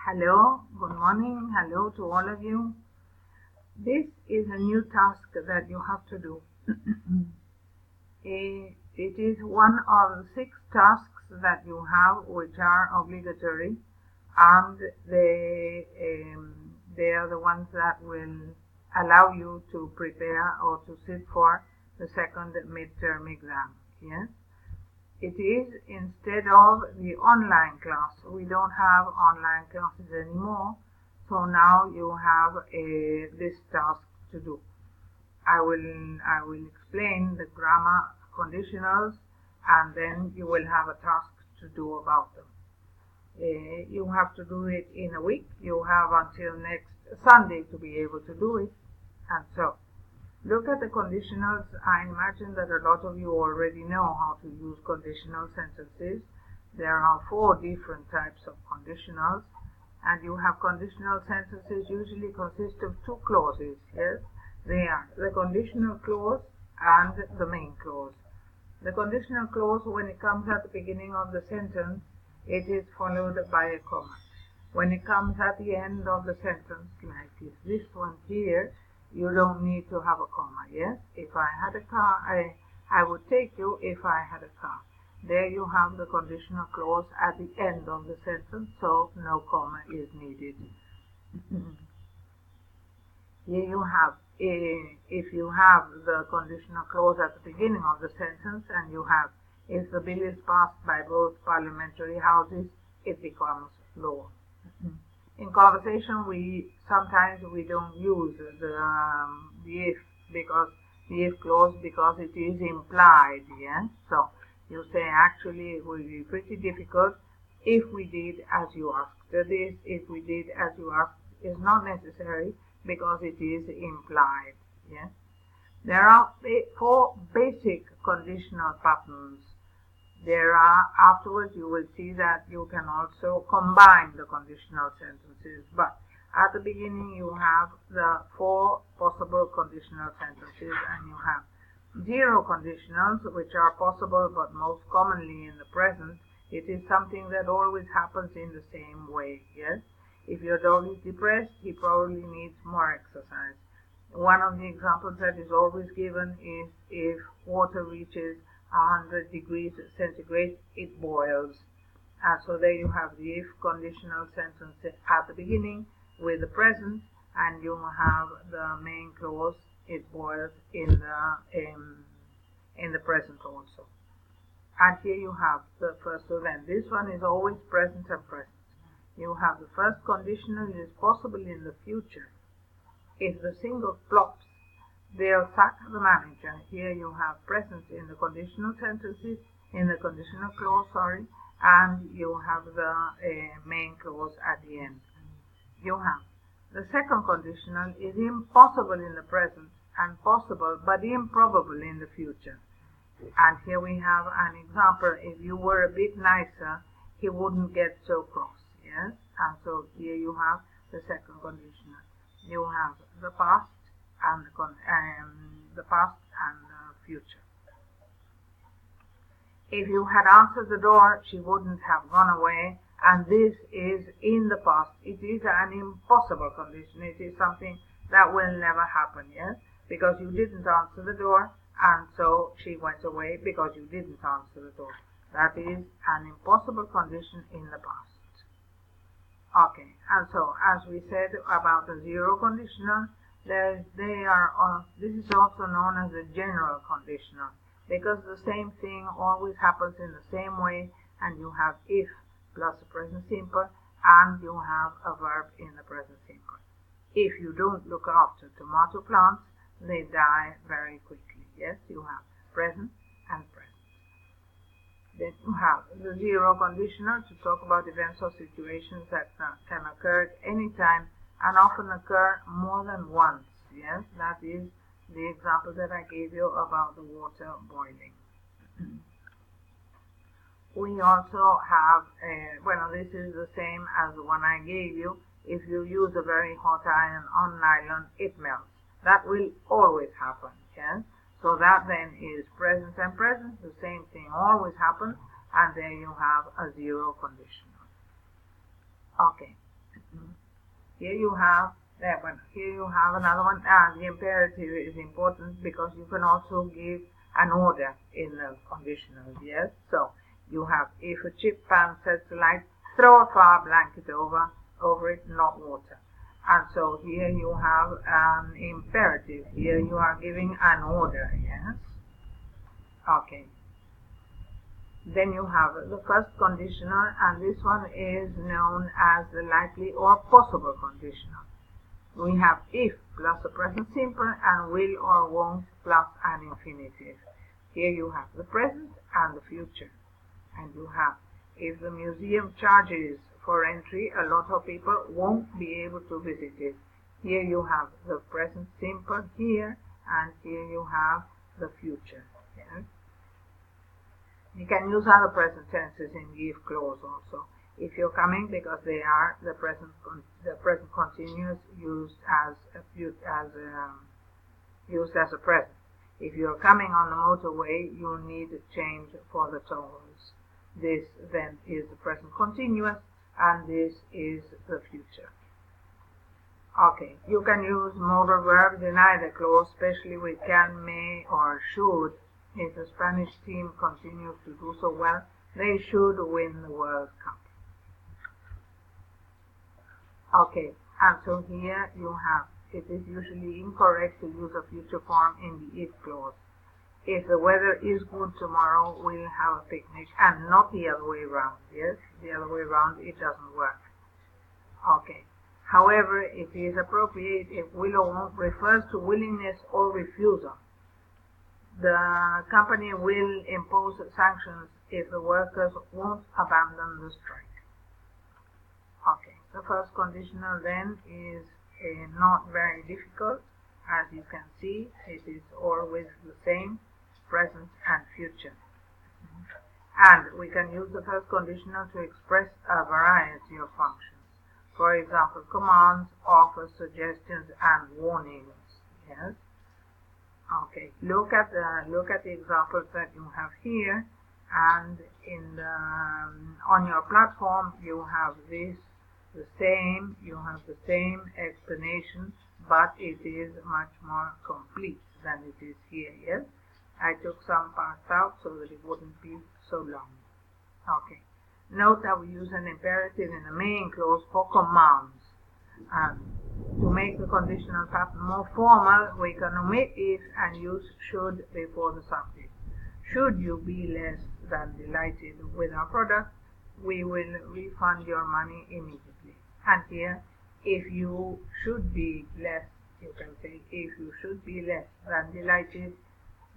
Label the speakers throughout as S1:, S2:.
S1: Hello, good morning, hello to all of you. This is a new task that you have to do. It is one of the 6 tasks that you have which are obligatory, and they are the ones that will allow you to prepare or to sit for the second midterm exam. Yes? It is instead of the online class. We don't have online classes anymore, so now you have this task to do. I will explain the grammar conditionals, and then you will have a task to do about them. You have to do it in a week. You have until next Sunday to be able to do it, and so look at the conditionals. I imagine that a lot of you already know how to use conditional sentences. There are 4 different types of conditionals, and you have conditional sentences usually consist of 2 clauses. Yes, they are the conditional clause and the main clause. The conditional clause, when it comes at the beginning of the sentence, it is followed by a comma. When it comes at the end of the sentence, like this one here, you don't need to have a comma. Yes, if I had a car, I would take you if I had a car. There you have the conditional clause at the end of the sentence, so no comma is needed. Here you have, if you have the conditional clause at the beginning of the sentence, and you have, if the bill is passed by both parliamentary houses, it becomes law. In conversation, sometimes we don't use the if, because the if clause, because it is implied. Yes, so you say actually it will be pretty difficult if we did as you asked. This if we did as you asked is not necessary because it is implied. Yes, there are 4 basic conditional patterns. There are, afterwards you will see that you can also combine the conditional sentences, but at the beginning you have the 4 possible conditional sentences, and you have 0 conditionals, which are possible but most commonly in the present. It is something that always happens in the same way. Yes, if your dog is depressed, he probably needs more exercise. One of the examples that is always given is if water reaches 100 degrees centigrade, it boils. And so there you have the if conditional sentence at the beginning with the present, and you have the main clause, it boils, in the present also. And here you have the first event. This one is always present and present. You have the first conditional is possible in the future. If the single flops, they'll sack the manager. Here you have present in the conditional sentences, in the conditional clause, and you have the main clause at the end. You have the second conditional is impossible in the present and possible but improbable in the future. And here we have an example. If you were a bit nicer, he wouldn't get so cross. Yes, and so here you have the second conditional. You have the past and the past and the future. If you had answered the door, she wouldn't have gone away, and this is in the past. It is an impossible condition. It is something that will never happen. Yes, because you didn't answer the door, and so she went away because you didn't answer the door. That is an impossible condition in the past. Okay, and so as we said about the 0 conditional, this is also known as a general conditional, because the same thing always happens in the same way, and you have if plus the present simple, and you have a verb in the present simple. If you don't look after tomato plants, they die very quickly. Yes, you have present and present. Then you have the 0 conditional to talk about events or situations that can occur at any time and often occur more than once. Yes, that is the example that I gave you about the water boiling. We also have, this is the same as the one I gave you. If you use a very hot iron on nylon, it melts. That will always happen. Yes. So that then is present and present. The same thing always happens, and there you have a 0 conditional. Okay. Here you have that one. Here you have another one. The imperative is important because you can also give an order in the conditional. Yes. So you have, if a chip pan sets alight, throw a fire blanket over it, not water. And so here you have an imperative. Here you are giving an order. Yes. Okay. Then you have the first conditional, and this one is known as the likely or possible conditional. We have if plus the present simple and will or won't plus an infinitive. Here you have the present and the future. And you have, if the museum charges for entry, a lot of people won't be able to visit it. Here you have the present simple here, and here you have the future. Yes? You can use other present tenses in give clause also. If you're coming, because they are the present continuous used as a present. If you're coming on the motorway, you need a change for the tolls. This then is the present continuous, and this is the future. Okay, you can use modal verbs in either clause, especially with can, may, or should. If the Spanish team continues to do so well, they should win the World Cup. Okay, and so here you have, it is usually incorrect to use a future form in the if clause. If the weather is good tomorrow, we'll have a picnic, and not the other way around. Yes, the other way around, it doesn't work. Okay. However, it is appropriate if will or won't refers to willingness or refusal. The company will impose sanctions if the workers won't abandon the strike. Okay, the first conditional then is not very difficult. As you can see, it is always the same, present and future. And we can use the first conditional to express a variety of functions. For example, commands, offers, suggestions, and warnings. Yes. Okay. Look at the examples that you have here, and in the on your platform you have the same explanation, but it is much more complete than it is here. Yes. I took some parts out so that it wouldn't be so long. Okay. Note that we use an imperative in the main clause for commands. To make the conditional pattern more formal, we can omit if and use should before the subject. Should you be less than delighted with our product, we will refund your money immediately. And here, if you should be less, you can say if you should be less than delighted,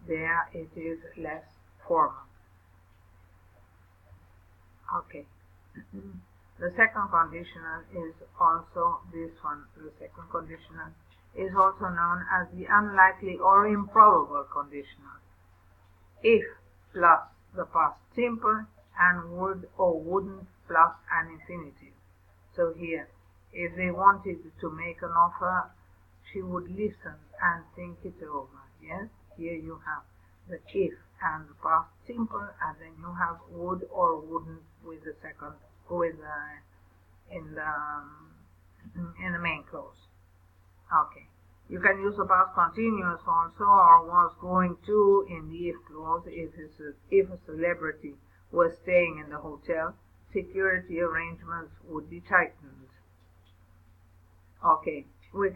S1: there it is less formal. Okay. The second conditional is also this one. The second conditional is also known as the unlikely or improbable conditional. If plus the past simple and would or wouldn't plus an infinitive. So here, if they wanted to make an offer, she would listen and think it over. Yes, here you have the if and the past simple, and then you have would or wouldn't with the second in the main clause. Okay. You can use the past continuous also, or was going to in the if clause. If a celebrity was staying in the hotel, security arrangements would be tightened. Okay. We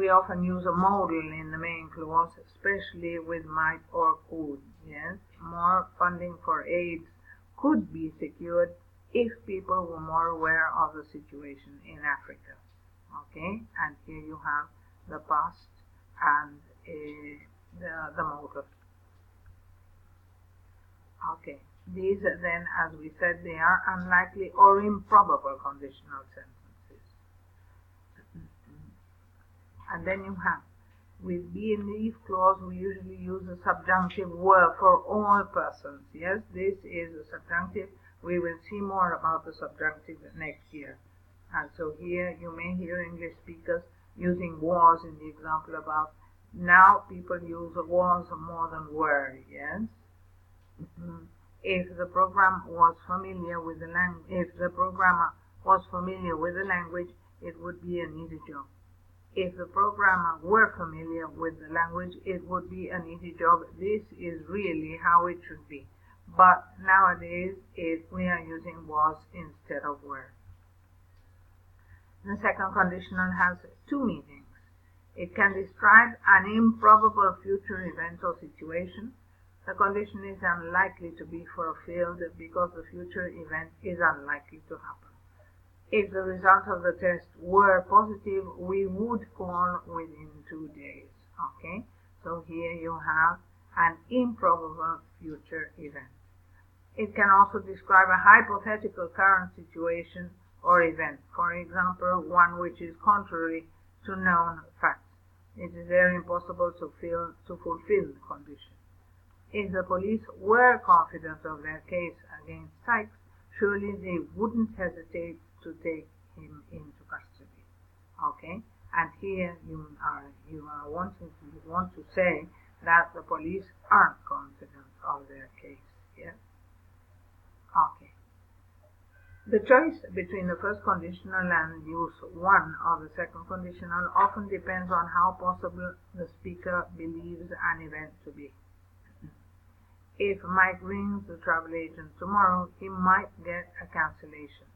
S1: often use a modal in the main clause, especially with might or could. Yes, more funding for AIDS could be secured if people were more aware of the situation in Africa. Okay, and here you have the past and the modal. Okay, these then, as we said, they are unlikely or improbable conditional sentences. And then you have, with be in the if clause, we usually use a subjunctive verb for all persons. Yes, this is a subjunctive. We will see more about the subjunctive next year. And so here you may hear English speakers using was in the example above. Now people use was more than were. Yes. If the program was familiar with the language, if the programmer was familiar with the language, it would be an easy job. If the programmer were familiar with the language, it would be an easy job. This is really how it should be. But nowadays, we are using was instead of were. The second conditional has two meanings. It can describe an improbable future event or situation. The condition is unlikely to be fulfilled because the future event is unlikely to happen. If the result of the test were positive, we would call within 2 days. Okay, so here you have an improbable future event. It can also describe a hypothetical current situation or event, for example, one which is contrary to known facts. It is very impossible to fulfill the condition. If the police were confident of their case against Sykes, surely they wouldn't hesitate to take him into custody. Okay, and here you want to say that the police aren't confident of their case. Yes. Okay. The choice between the first conditional and use one of the second conditional often depends on how possible the speaker believes an event to be. If Mike rings the travel agent tomorrow, he might get a cancellation.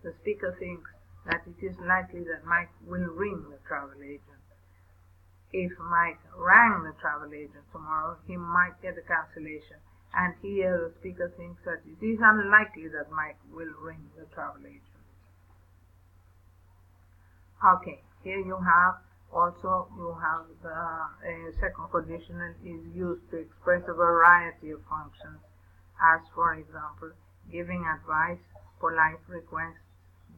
S1: The speaker thinks that it is likely that Mike will ring the travel agent. If Mike rang the travel agent tomorrow, he might get a cancellation. And here the speaker thinks that it is unlikely that Mike will ring the travel agent. Okay, here you have the second conditional is used to express a variety of functions, as for example, giving advice, polite requests,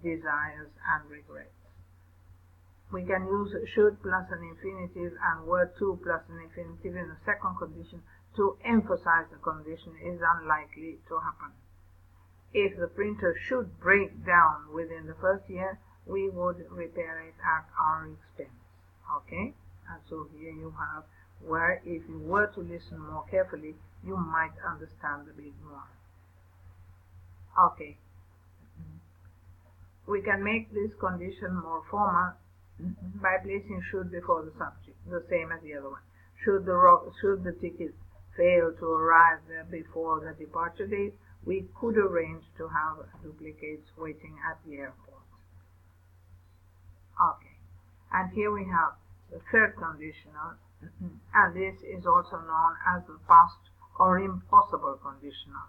S1: desires, and regrets. We can use should plus an infinitive and were to plus an infinitive in the second condition to emphasize the condition is unlikely to happen. If the printer should break down within the first year, we would repair it at our expense. Okay, and so here you have where if you were to listen more carefully, you might understand a bit more. Okay, we can make this condition more formal by placing should before the subject, the same as the other one. Should the ticket fail to arrive there before the departure date, we could arrange to have duplicates waiting at the airport. Okay, and here we have the third conditional, and this is also known as the past or impossible conditional.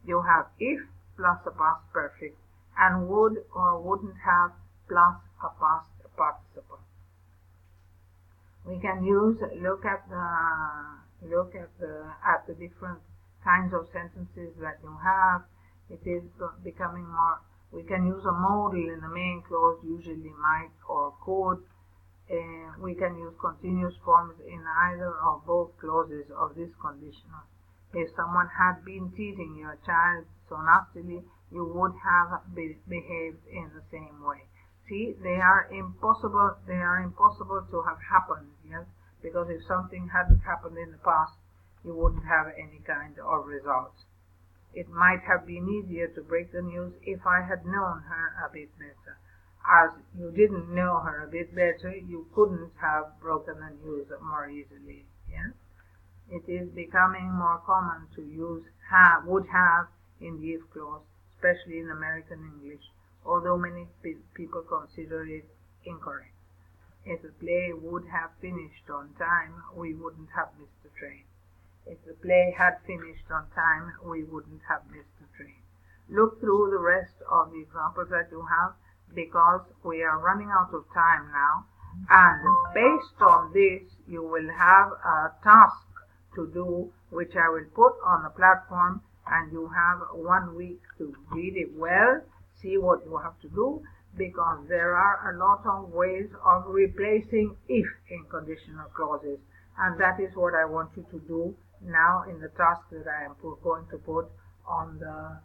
S1: You have if plus a past perfect and would or wouldn't have plus a past participle. We can look at the different kinds of sentences that you have. It is becoming more. We can use a modal in the main clause, usually might or could. We can use continuous forms in either or both clauses of this conditional. If someone had been teasing your child so nastily, you would have behaved in the same way. See, they are impossible to have happened, yes, because if something hadn't happened in the past, you wouldn't have any kind of results. It might have been easier to break the news if I had known her a bit better. As you didn't know her a bit better, you couldn't have broken the news more easily, yes? It is becoming more common to use would have in the if clause, especially in American English, although many people consider it incorrect. If the play would have finished on time, we wouldn't have missed the train. If the play had finished on time, we wouldn't have missed the train. Look through the rest of the examples that you have, because we are running out of time now, and based on this, you will have a task to do, which I will put on the platform, and you have 1 week to read it well, see what you have to do, because there are a lot of ways of replacing if in conditional clauses, and that is what I want you to do now in the task that I am going to put on the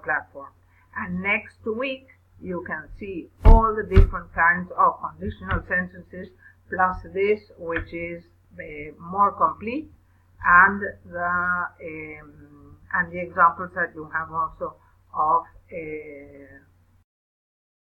S1: platform. And next week you can see all the different kinds of conditional sentences, plus this, which is more complete, and the examples that you have also of